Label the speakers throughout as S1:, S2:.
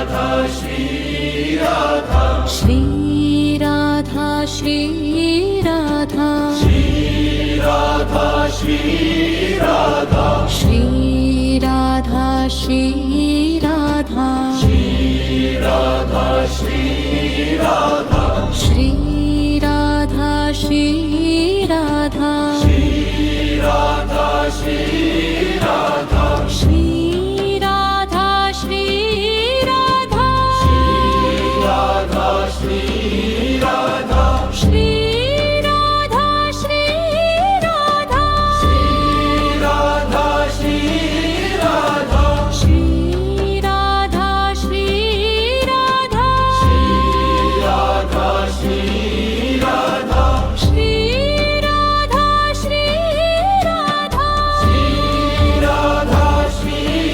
S1: Shri Radha, Shri Radha,
S2: Shri Radha, Shri Radha,
S1: Shri Radha, Shri Radha,
S2: Shri Radha, Shri Radha,
S1: Shri Radha, Shri Radha,
S2: Shri Radha, Shri Radha,
S1: Shri Radha, Shri Radha,
S2: Radha, Shri Radha,
S1: Shri Radha, Shri Radha,
S2: Radha, Shri Radha,
S1: Shri Radha, Shri Radha,
S2: Radha, Shri Radha,
S1: Shri Radha, Shri Radha,
S2: Radha, Shri Radha, Shri Radha, Shri Radha, Shri Radha, Shri Radha, Shri Radha, Shri Radha, Shri Radha, Shri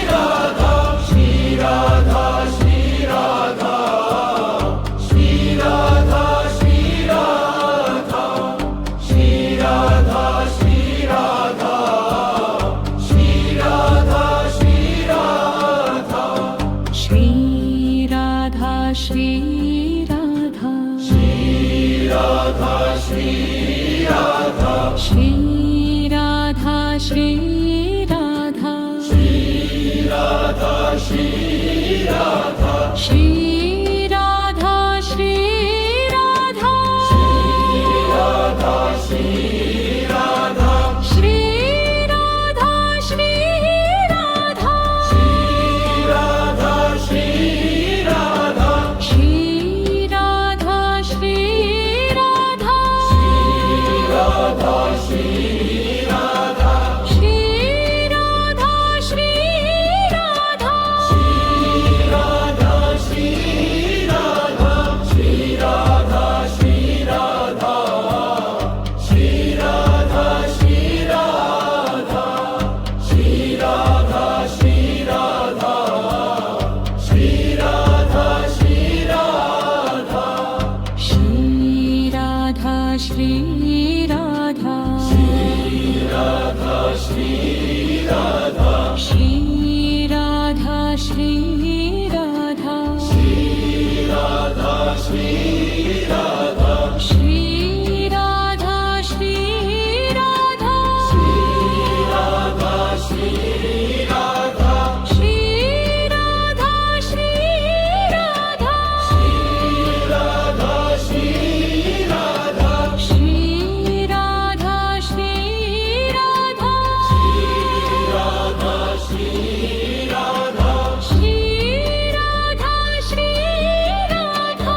S2: Radha,
S1: Shri Radha, Shri Radha,
S2: Radha, Shri Radha,
S1: Shri Radha, Shri Radha,
S2: Radha, Shri Radha,
S1: Shri Radha, Shri Radha,
S2: Radha, Shri Radha,
S1: Shri Radha, Shri Radha,
S2: Radha, Shri Radha,
S1: Shri Radha, Shri Radha,
S2: Radha, Shri Radha,
S1: Shri Radha, Shri Radha,
S2: Radha, Shri Radha, Shri Radha, Shri Radha, Shri Radha, Shri Radha, Shri Radha, Shri Radha, Shri Radha, Shri Radha,
S1: Shri Radha, Shri Radha,
S2: Radha, Shri Radha,
S1: Shri Radha, Shri Radha,
S2: Radha, Shri Radha,
S1: Shri Radha, Shri Radha,
S2: Radha, Shri Radha,
S1: Shri Radha, Shri Radha,
S2: Radha, Shri Radha,
S1: Shri Radha, Shri Radha,
S2: Radha, Shri Radha,
S1: Shri Radha, Shri Radha,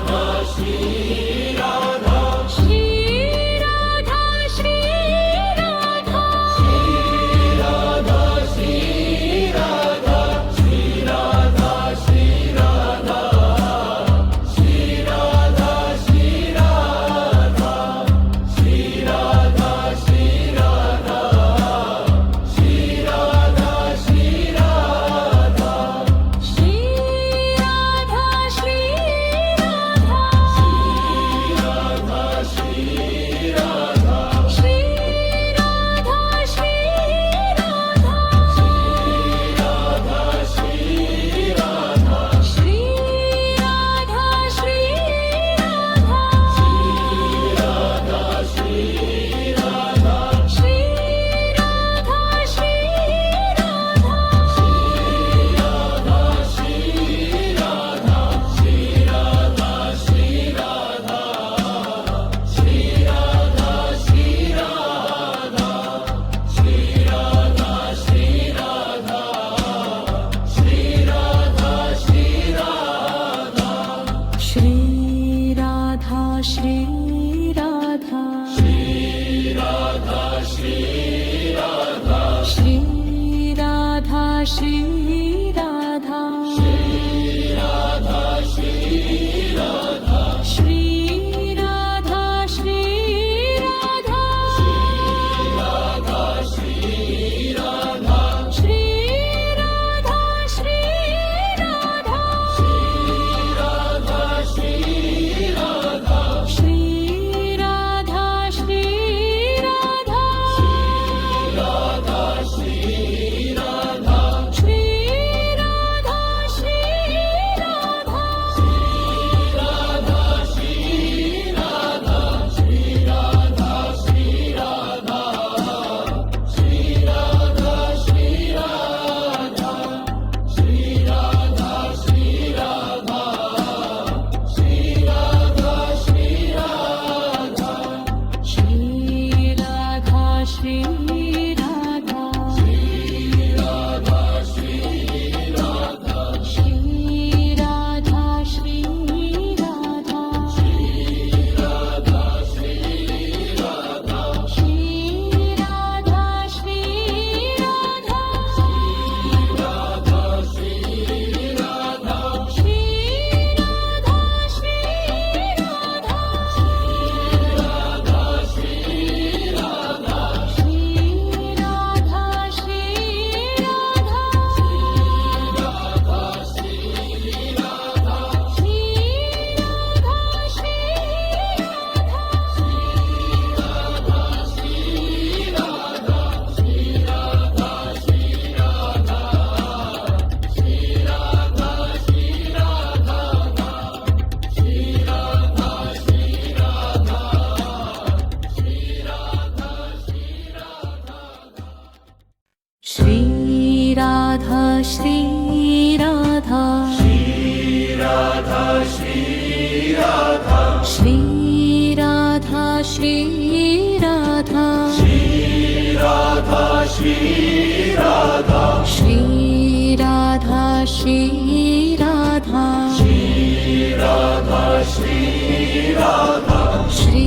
S1: Shri Radha
S2: Shri Radha, Shri Radha,
S1: Shri Radha Shri Radha
S2: Shri Radha, Shri Radha,
S1: Shri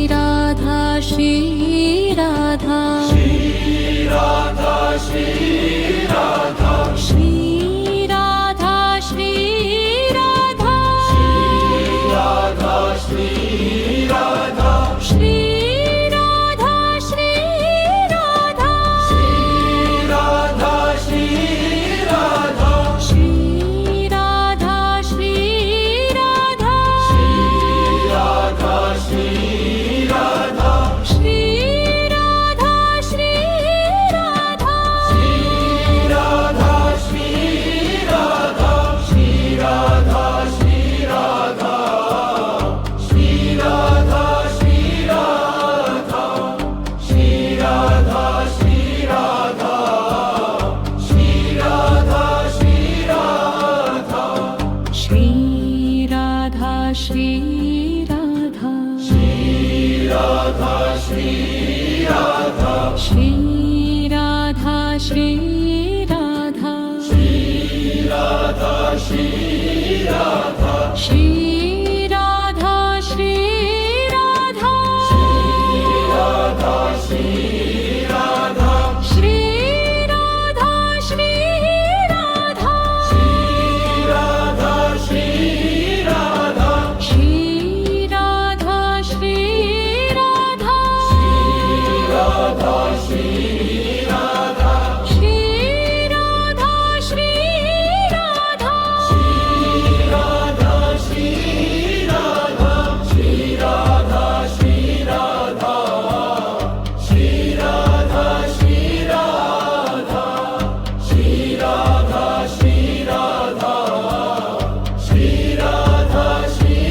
S1: Radha Shri Radha
S2: Shri Radha, Shri Radha,
S1: Shri Radha Shri Radha
S2: Radha, Shri Radha,
S1: Shri Radha Shri Radha
S2: Radha, Shri Radha,
S1: Shri Radha Shri Radha
S2: Radha, Shri Radha,
S1: Shri Radha Shri Radha
S2: Radha, Shri Radha, Shri Radha, Shri Radha, Shri Radha, Shri Radha, Shri Radha, Shri Radha, Shri Radha, Shri Radha,
S1: Shri Radha Shri Radha
S2: Shri Radha, Shri Radha,
S1: Shri Radha Shri Radha
S2: Shri Radha, Shri Radha,
S1: Shri Radha Shri Radha
S2: Radha, Shri Radha,
S1: Shri Radha Shri Radha
S2: Radha, Shri Radha,
S1: Shri Radha Shri Radha
S2: Radha, Shri Radha,
S1: Shri Radha Shri Radha
S2: Radha, Shri Radha, Shri Radha, Shri Radha, Shri Radha, Shri Radha, Shri Radha, Shri Radha, Shri Radha, Shri Radha,
S1: Shri Radha Shri Radha
S2: Radha, Shri Radha,
S1: Shri Radha Shri Radha
S2: Radha, Shri Radha,
S1: Shri Radha Shri Radha
S2: Radha, Shri Radha,
S1: Shri Radha Shri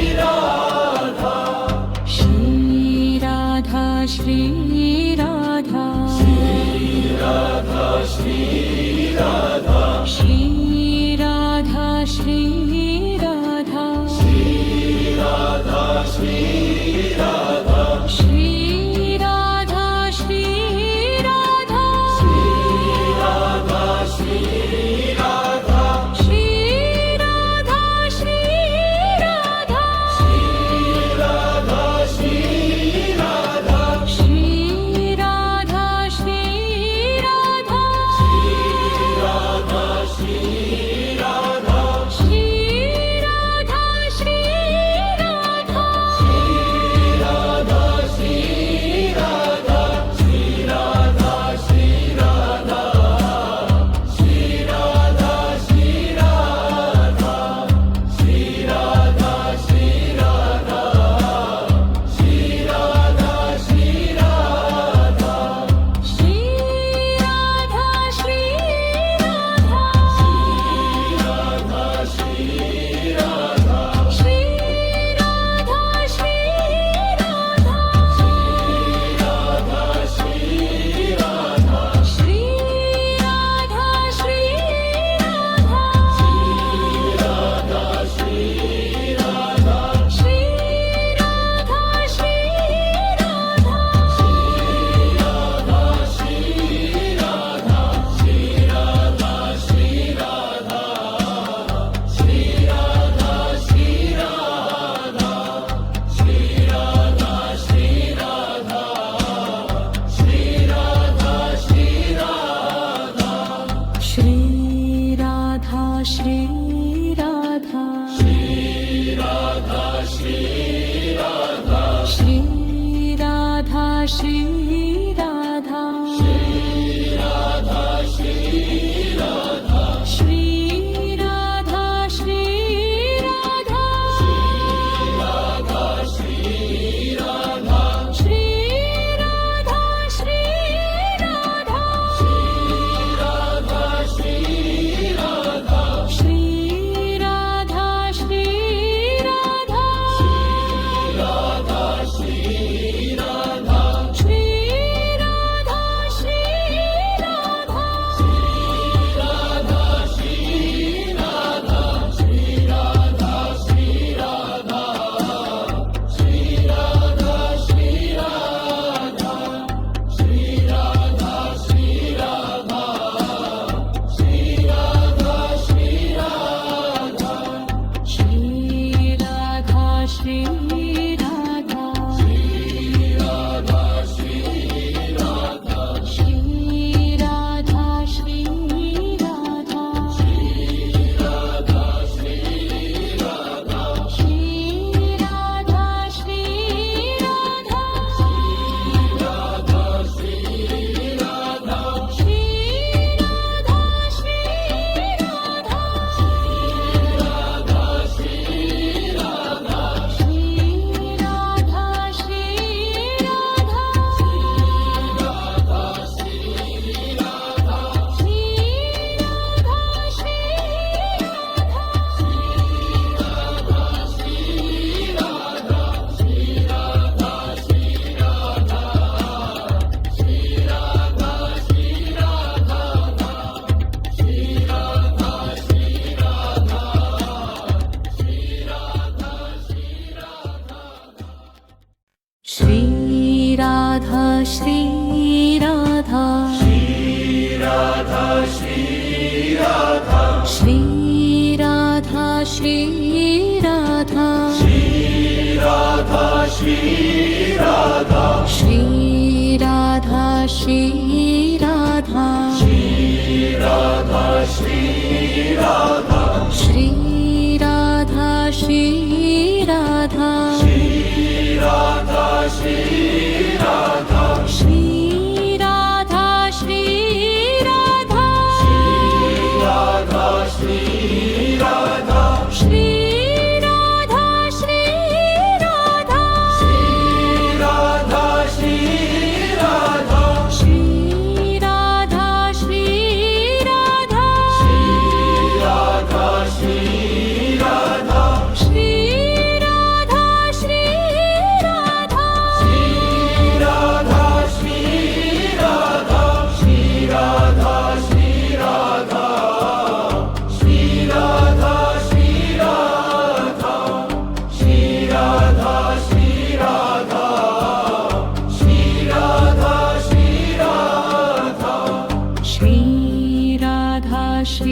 S1: Radha
S2: Radha, Shri Radha,
S1: Shri Radha Shri Radha
S2: Radha, Shri Radha,
S1: Shri Radha Shri Radha
S2: Radha, Shri Radha, Shri Radha, Shri Radha, Shri Radha, Shri Radha, Shri Radha, Shri Radha, Shri Radha, Shri Radha,
S1: Shri Radha Shri Radha
S2: Radha, Shri Radha,
S1: Shri Radha Shri Radha
S2: Radha, Shri Radha,
S1: Shri Radha Shri Radha
S2: Radha, Shri Radha,
S1: Shri Radha Shri Radha
S2: Radha, Shri Radha, Shri Radha, Shri Radha, Shri Radha, Shri Radha, Shri Radha, Shri Radha, Shri Radha, Shri Radha,
S1: Shri Radha Shri Radha
S2: Shri Radha, Shri Radha,
S1: Shri Radha Shri Radha
S2: Shri Radha, Shri Radha,
S1: Shri Radha Shri Radha
S2: Radha, Shri Radha,
S1: Shri Radha Shri Radha
S2: Radha, Shri Radha,
S1: Shri Radha Shri Radha
S2: Radha, Shri Radha,
S1: Shri Shri Radha
S2: Shri Radha, Shri Radha,
S1: Shri Radha Shri Radha
S2: Shri Radha, Shri Radha,
S1: Shri Radha Shri Radha
S2: Shri Radha, Shri Radha,
S1: Shri Radha Shri Radha
S2: Shri Radha, Shri Radha,
S1: Shri Radha Shri Radha
S2: Radha, Shri Radha,
S1: Shri Radha Shri Radha
S2: Radha, Shri Radha,
S1: Shri Radha Shri Radha
S2: Radha, Shri Radha,
S1: Shri Radha Shri Radha
S2: Radha, Shri Radha, Shri Radha, Shri Radha, Shri Radha, Shri Radha, Shri Radha, Shri Radha, Shri Radha, Shri Radha,
S1: Shri Radha Shri Radha
S2: Radha, Shri Radha,
S1: Shri Radha Shri Radha
S2: Radha, Shri Radha,
S1: Shri Radha Shri Radha
S2: Radha, Shri Radha,
S1: Shri Radha Shri Radha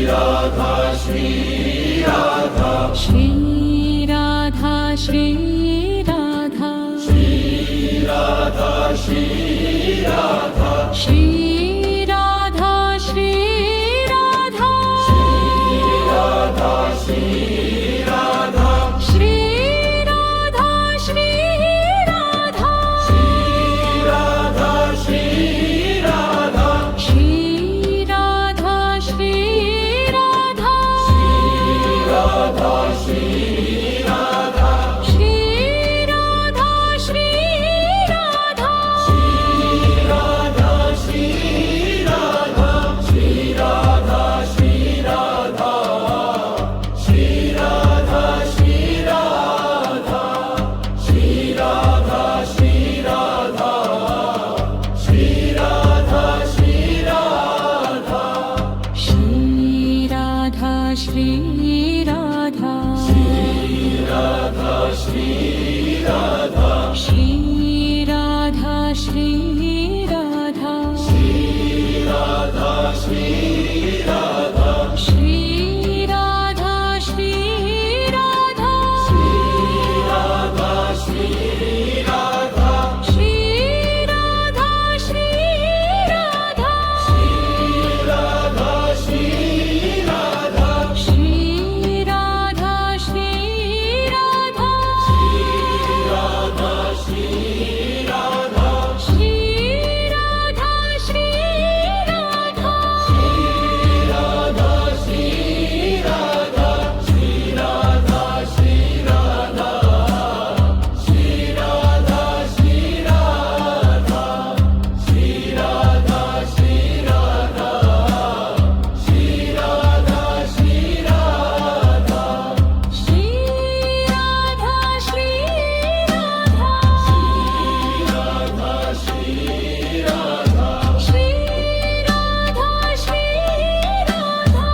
S2: Radha, Shri Radha,
S1: Shri Radha Shri Radha
S2: Radha, Shri Radha,
S1: Shri Radha Shri Radha
S2: Radha, Shri Radha, Shri Radha, Shri Radha, Shri Radha, Shri Radha, Shri Radha, Shri Radha, Shri Radha, Shri Radha,
S1: Shri Radha Shri Radha
S2: Radha, Shri Radha,
S1: Shri Radha Shri Radha
S2: Radha, Shri Radha,
S1: Shri Radha Shri Radha
S2: Radha, Shri Radha,
S1: Shri Radha Shri Radha
S2: Radha, Shri Radha,
S1: Shri Radha Shri Radha
S2: Radha, Shri Radha,
S1: Shri Radha Shri Radha
S2: Radha, Shri Radha, Shri Radha, Shri Radha, Shri Radha, Shri Radha, Shri Radha, Shri Radha, Shri Radha, Shri Radha,
S1: Shri Radha Shri Radha
S2: Radha, Shri Radha,
S1: Shri Radha Shri Radha
S2: Radha, Shri Radha,
S1: Shri Radha Shri Radha
S2: Radha, Shri Radha,
S1: Shri Radha Shri Radha
S2: Radha, Shri Radha, Shri Radha, Shri Radha, Shri Radha, Shri Radha,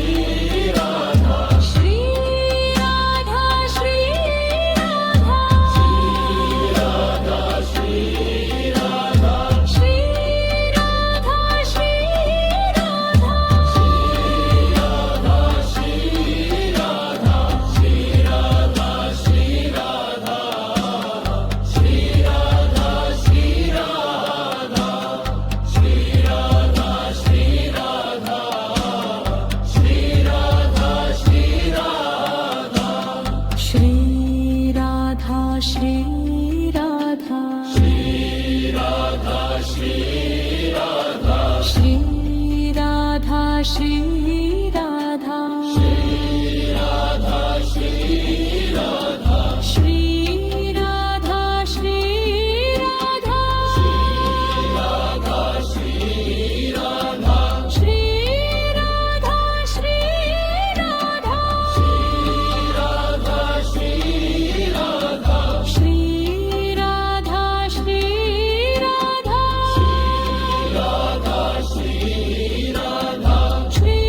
S2: Shri Radha, Shri Radha, Shri Radha, Shri Radha,
S1: Shri Radha Shri Radha
S2: Shri Radha, Shri Radha,
S1: Shri Radha Shri Radha
S2: Radha, Shri Radha,
S1: Shri Radha Shri Radha
S2: Radha, Shri Radha,
S1: Shri Radha Shri Radha
S2: Radha, Shri Radha,
S1: Shri Radha Shri Radha
S2: Radha, Shri Radha,
S1: Shri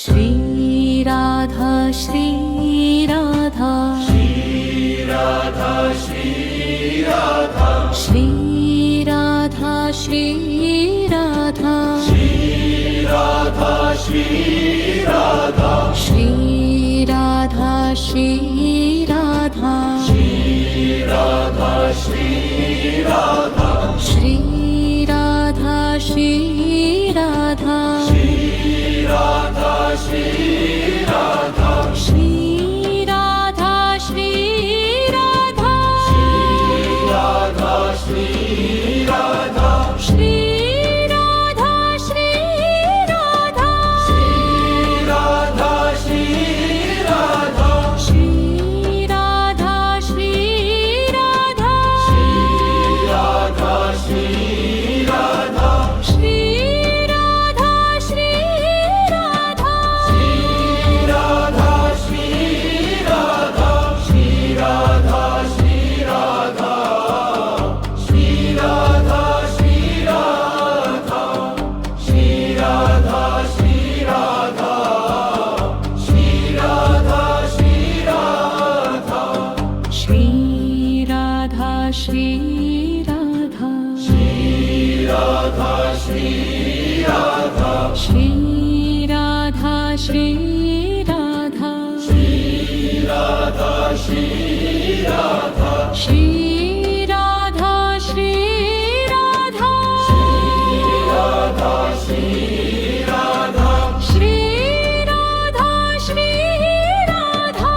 S1: Shri Radha Shri Radha
S2: Shri Radha Shri Radha
S1: Shri Radha Shri Radha
S2: Shri Radha Shri Radha
S1: Shri Radha Shri Radha
S2: Shri Radha Shri Radha
S1: Shri Radha Shri Radha
S2: Shri Radha Shri Radha
S1: Shri Radha Shri Radha
S2: Radha Shri Radha
S1: Shri Radha Shri Radha
S2: Radha Shri Radha
S1: Shri Radha Shri Radha
S2: Radha Shri Radha
S1: Shri Radha Shri Radha
S2: Radha Shri Radha Shri Radha Shri Radha Shri Radha Shri Radha Shri Radha Shri Radha Shri Radha Shri Radha
S1: Shri Radha Shri Radha
S2: Shri Radha Shri Radha
S1: Shri Radha Shri Radha
S2: Radha Shri Radha
S1: Shri Radha Shri Radha
S2: Radha Shri Radha
S1: Shri Radha Shri Radha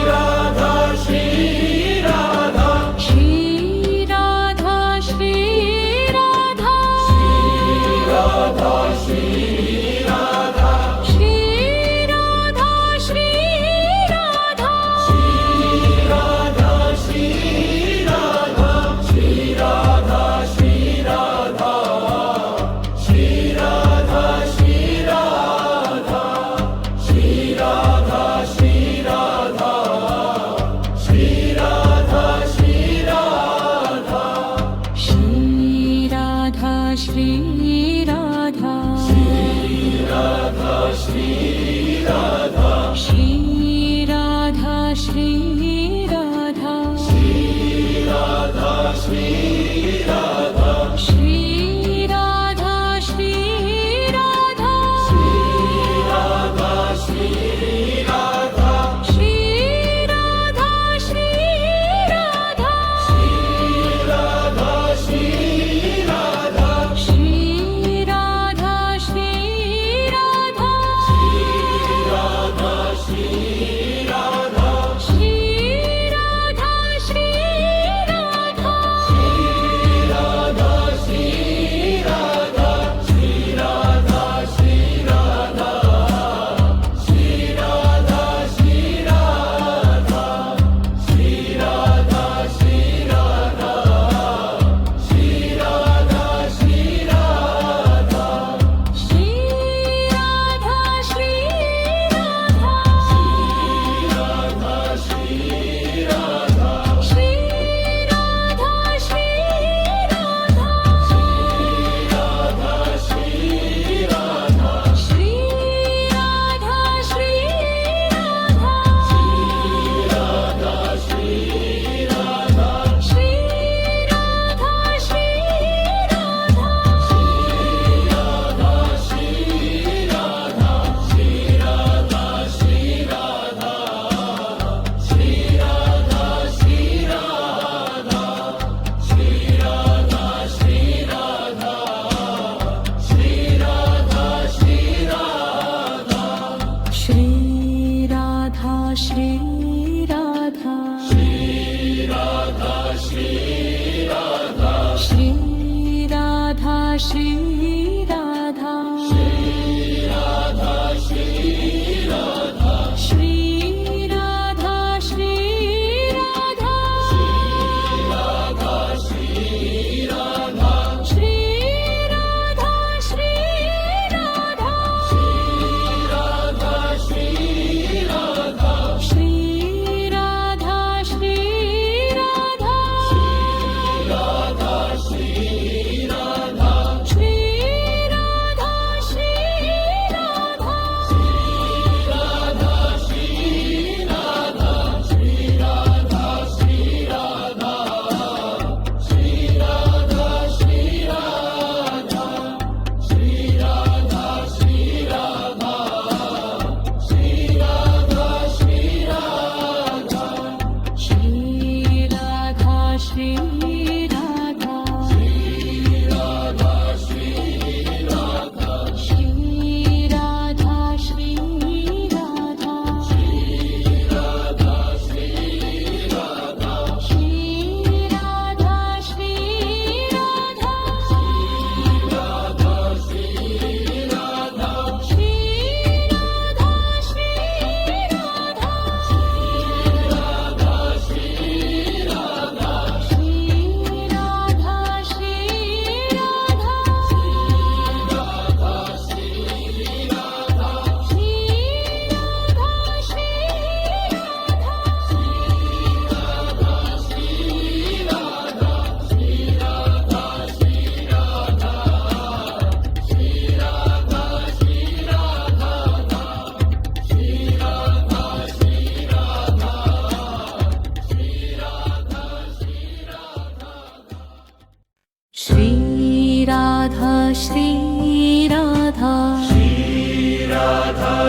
S2: Radha Shri Radha
S1: Shri Radha Shri Radha
S2: Radha Shri Radha
S1: Shri Radha Shri Radha
S2: Radha Shri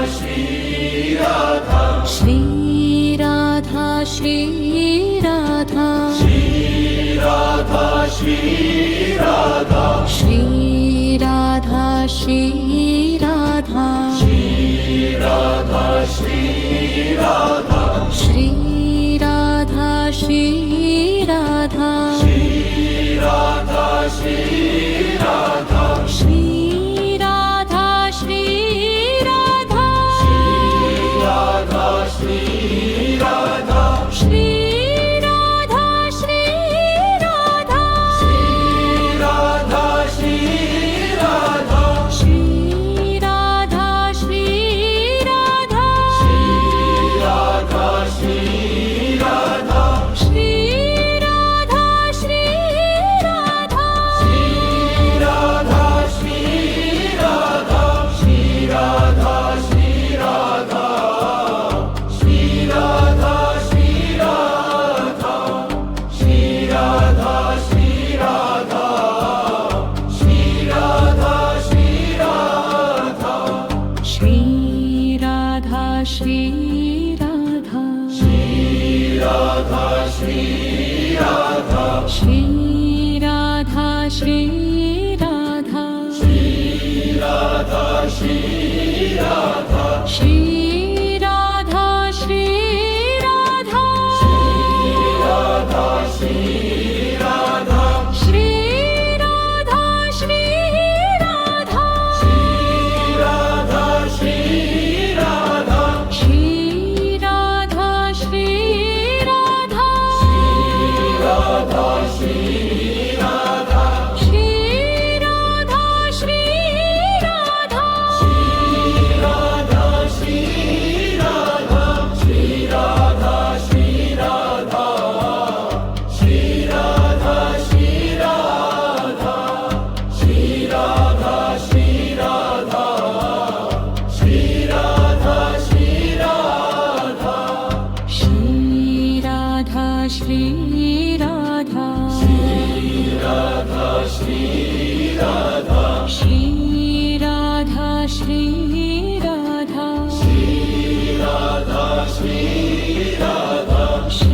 S2: Shri Radha,
S1: Shri Radha, Shri Radha,
S2: Shri Radha, Shri Radha,
S1: Shri Radha, Shri Radha,
S2: Shri Radha, Shri Radha,
S1: Shri Radha, Shri Radha,
S2: Shri Radha, Shri Radha,
S1: Shri Radha, Shri Radha,
S2: Radha, Shri Radha,
S1: Shri Radha, Shri Radha,
S2: Radha, Shri Radha,
S1: Shri Radha, Shri Radha,
S2: Radha, Shri Radha,
S1: Shri Radha, Shri Radha,
S2: Radha, Shri Radha, Shri Radha, Shri Radha, Shri Radha, Shri Radha, Shri Radha, Shri Radha, Shri Radha, Shri Radha,
S1: Shri Radha, Shri Radha,
S2: Radha, Shri Radha,
S1: Shri Radha, Shri Radha,
S2: Radha, Shri Radha,
S1: Shri Radha, Shri Radha,
S2: Radha, Shri Radha,
S1: Shri Radha, Shri Radha,
S2: Radha, Shri Radha,
S1: Shri Radha, Shri Radha,
S2: Radha, Shri Radha,
S1: Shri Radha, Shri Radha,
S2: Radha, Shri Radha, Shri Radha, Shri Radha, Shri Radha, Shri Radha, Shri Radha, Shri Radha, Shri Radha, Shri Radha,
S1: Shri Radha, Shri Radha,
S2: Radha, Shri Radha,
S1: Shri Radha, Shri Radha,
S2: Radha, Shri Radha,
S1: Shri